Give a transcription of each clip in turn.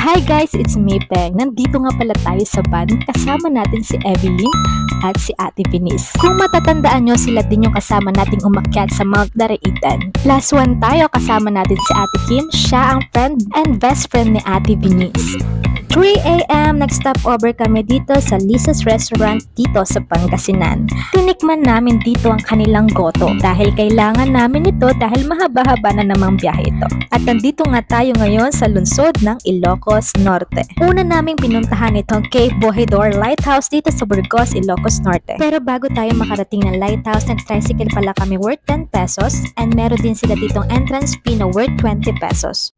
Hi guys, it's me Peng. Nandito nga pala tayo sa van. Kasama natin si Evelyn at si Ate Venice. Kung matatandaan nyo, sila din yung kasama nating umakyat sa Mount Daraitan. Last one tayo, kasama natin si Ate Kim. Siya ang friend and best friend ni Ate Venice. 3 AM, nag-stop over kami dito sa Lisa's Restaurant dito sa Pangasinan. Tinikman namin dito ang kanilang goto dahil kailangan namin ito dahil mahaba-haba na namang biyahe ito. At nandito nga tayo ngayon sa lungsod ng Ilocos Norte. Una naming pinuntahan itong Cape Bojidor Lighthouse dito sa Burgos, Ilocos Norte. Pero bago tayo makarating ng lighthouse, nag-tricycle pala kami worth 10 pesos and meron din sila ditong entrance fee na worth 20 pesos.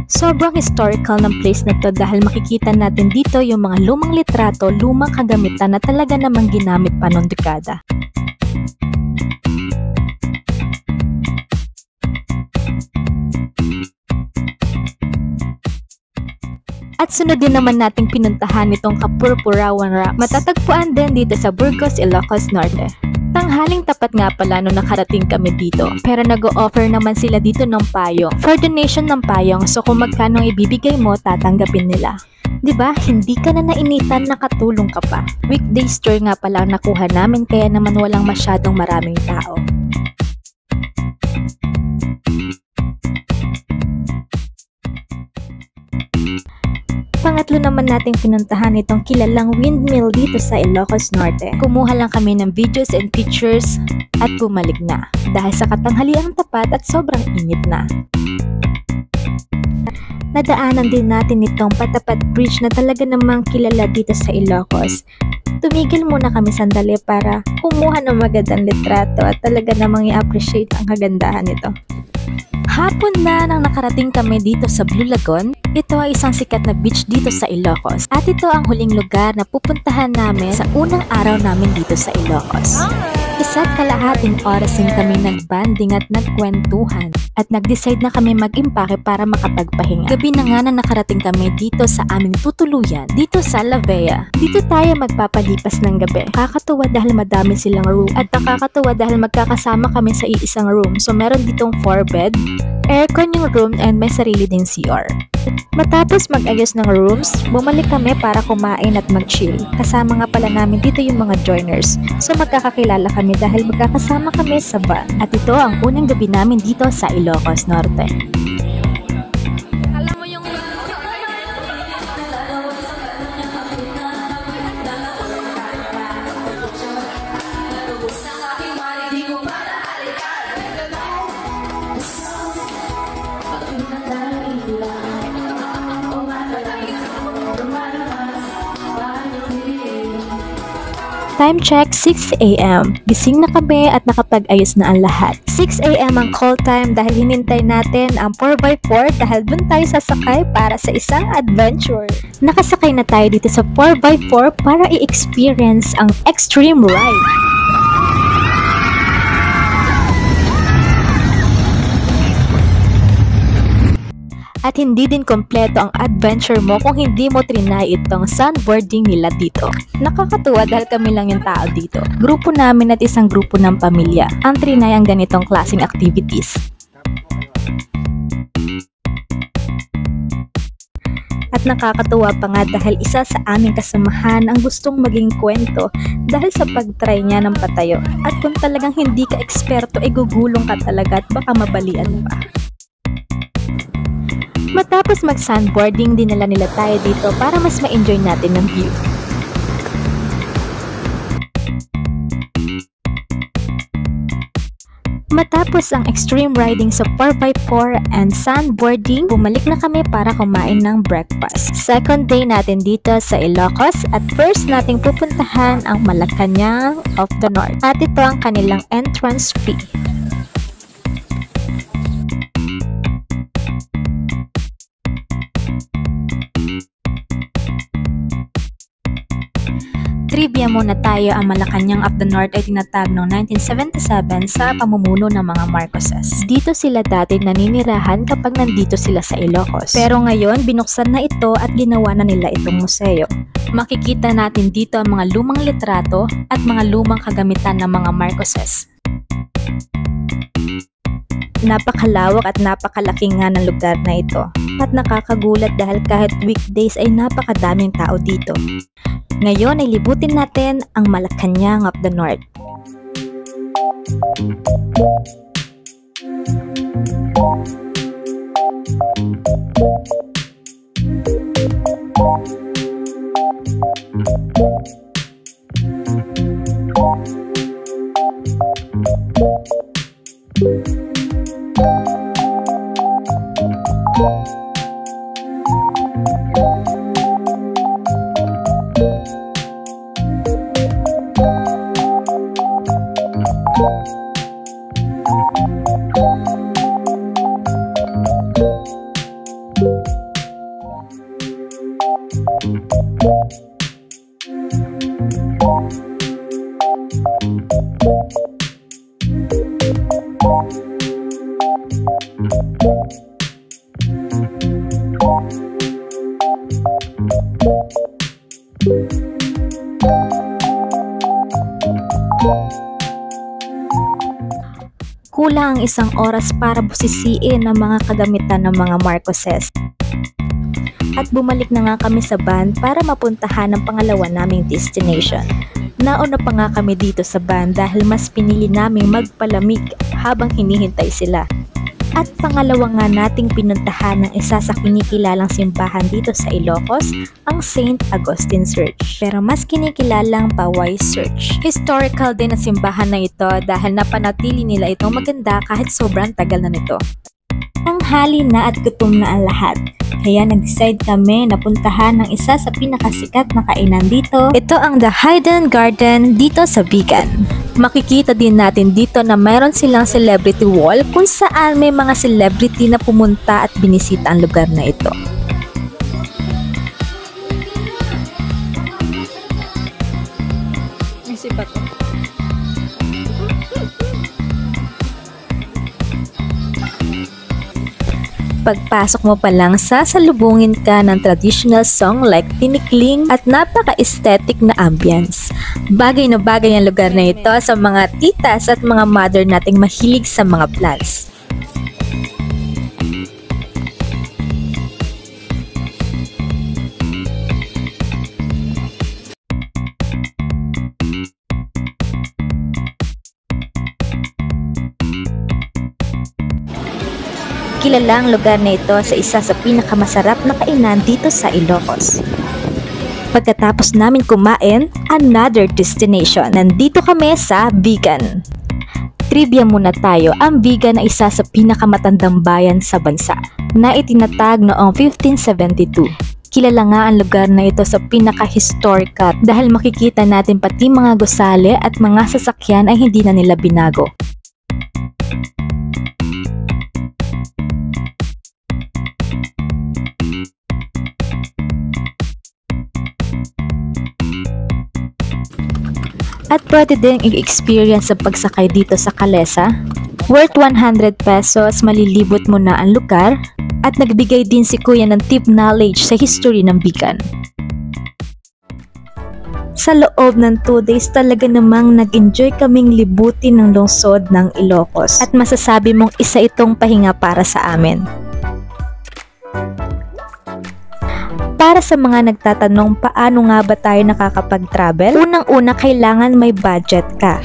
Sobrang historical ng place na to dahil makikita natin dito yung mga lumang litrato, lumang kagamitan na talaga namang ginamit pa noong dekada. At sunod din naman nating pinuntahan itong Kapurpurawan Rocks. Matatagpuan din dito sa Burgos, Ilocos Norte. Tanghaling tapat nga pala nung nakarating kami dito. Pero nag-o-offer naman sila dito ng payong. For donation ng payong, so kung magkano ibibigay mo, tatanggapin nila. Diba? Hindi ka na nainitan, nakatulong ka pa. Weekdays tour nga pala ang nakuha namin kaya naman walang masyadong maraming tao. Pangatlo naman nating pinuntahan itong kilalang windmill dito sa Ilocos Norte. Kumuha lang kami ng videos and pictures at bumalik na dahil sa katanghaliang tapat at sobrang init na. Nadaanan din natin itong Patapat Bridge na talaga namang kilala dito sa Ilocos. Tumigil muna kami sandali para kumuha ng magandang litrato at talaga namang i-appreciate ang kagandahan nito. Hapon na nang nakarating kami dito sa Blue Lagoon. Ito ay isang sikat na beach dito sa Ilocos. At ito ang huling lugar na pupuntahan namin sa unang araw namin dito sa Ilocos. Isa't kalahating oras din kami nagbanding at nagkwentuhan. At nag-decide na kami mag-impake para makapagpahinga. Gabi na nga na nakarating kami dito sa aming tutuluyan, dito sa La Vea. Dito tayo magpapalipas ng gabi. Kakatuwa dahil madami silang room. At nakakatuwa dahil magkakasama kami sa iisang room. So meron ditong 4 bed, aircon yung room and may sarili ding CR. Matapos mag-ayos ng rooms, bumalik kami para kumain at mag-chill. Kasama nga pala namin dito yung mga joiners. So magkakakilala kami dahil magkakasama kami sa van. At ito ang unang gabi namin dito sa Ilocos Norte. Time check, 6 AM. Gising na kami at nakapag-ayos na ang lahat. 6 AM ang call time dahil hinintay natin ang 4x4 dahil dun tayo sasakay para sa isang adventure. Nakasakay na tayo dito sa 4x4 para i-experience ang extreme ride. At hindi din kompleto ang adventure mo kung hindi mo trinay itong sandboarding nila dito. Nakakatuwa dahil kami lang yung tao dito. Grupo namin at isang grupo ng pamilya ang trinay ang ganitong klaseng activities. At nakakatuwa pa nga dahil isa sa aming kasamahan ang gustong maging kwento dahil sa pag-try niya ng patayo. At kung talagang hindi ka eksperto, gugulong ka talaga at baka mabalian pa. Matapos mag-sandboarding, dinala nila tayo dito para mas ma-enjoy natin ng view. Matapos ang extreme riding sa 4x4 and sandboarding, bumalik na kami para kumain ng breakfast. Second day natin dito sa Ilocos at first nating pupuntahan ang Malacanang of the North. At ito ang kanilang entrance fee. Trivia muna tayo, ang Malacanang of the North ay tinatag noong 1977 sa pamumuno ng mga Marcoses. Dito sila dati naninirahan kapag nandito sila sa Ilocos. Pero ngayon, binuksan na ito at ginawa na nila itong museo. Makikita natin dito ang mga lumang litrato at mga lumang kagamitan ng mga Marcoses. Napakalawak at napakalaki nga ng lugar na ito. At nakakagulat dahil kahit weekdays ay napakadaming tao dito. Ngayon ay libutin natin ang Malacanang of the North. Kulang ang isang oras para busisiin ang mga kagamitan ng mga Marcoses. At bumalik na nga kami sa van para mapuntahan ang pangalawa naming destination. Nauna pa nga kami dito sa van dahil mas pinili naming magpalamig habang hinihintay sila. At pangalawa nga nating pinuntahan ng isa sa kinikilalang simbahan dito sa Ilocos, ang St. Augustine Church. Pero mas kinikilalang Paway Church. Historical din ang simbahan na ito dahil napanatili nila itong maganda kahit sobrang tagal na nito. Tanghali na at gutom na ang lahat. Kaya nag-decide kami na puntahan ng isa sa pinakasikat na kainan dito. Ito ang The Hidden Garden dito sa Vigan. Makikita din natin dito na mayroon silang celebrity wall kung saan may mga celebrity na pumunta at binisita ang lugar na ito. Pagpasok mo pa lang, sasalubungin ka ng traditional song like tinikling at napaka-aesthetic na ambience. Bagay na bagay ang lugar na ito sa mga titas at mga mother nating mahilig sa mga plants. Kilala ang lugar na ito sa isa sa pinakamasarap na kainan dito sa Ilocos. Pagkatapos namin kumain, another destination. Nandito kami sa Vigan. Trivia muna tayo, ang Vigan ay isa sa pinakamatandang bayan sa bansa na itinatag noong 1572. Kilala nga ang lugar na ito sa pinaka-historical dahil makikita natin pati mga gusali at mga sasakyan ay hindi na nila binago. At pwede din i-experience sa pagsakay dito sa kalesa. Worth 100 pesos, malilibot mo na ang lugar. At nagbigay din si Kuya ng tip knowledge sa history ng Vigan. Sa loob ng 2 days talaga namang nag-enjoy kaming libutin ng lungsod ng Ilocos. At masasabi mong isa itong pahinga para sa amin. Para sa mga nagtatanong paano nga ba tayo nakakapag-travel, unang-una kailangan may budget ka.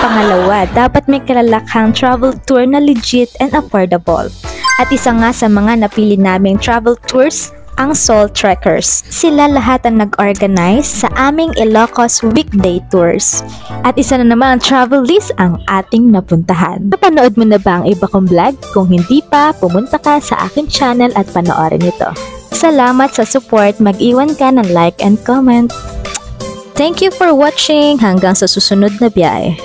Pangalawa, dapat may kalalakhang travel tour na legit and affordable. At isa nga sa mga napili naming travel tours, ang Soul Trekkers. Sila lahat ang nag-organize sa aming Ilocos weekday tours. At isa na naman ang travel list ang ating napuntahan. Napanood mo na ba ang iba kong vlog? Kung hindi pa, pumunta ka sa aking channel at panoorin ito. Salamat sa support, mag-iwan ka ng like and comment. Thank you for watching, hanggang sa susunod na biyahe.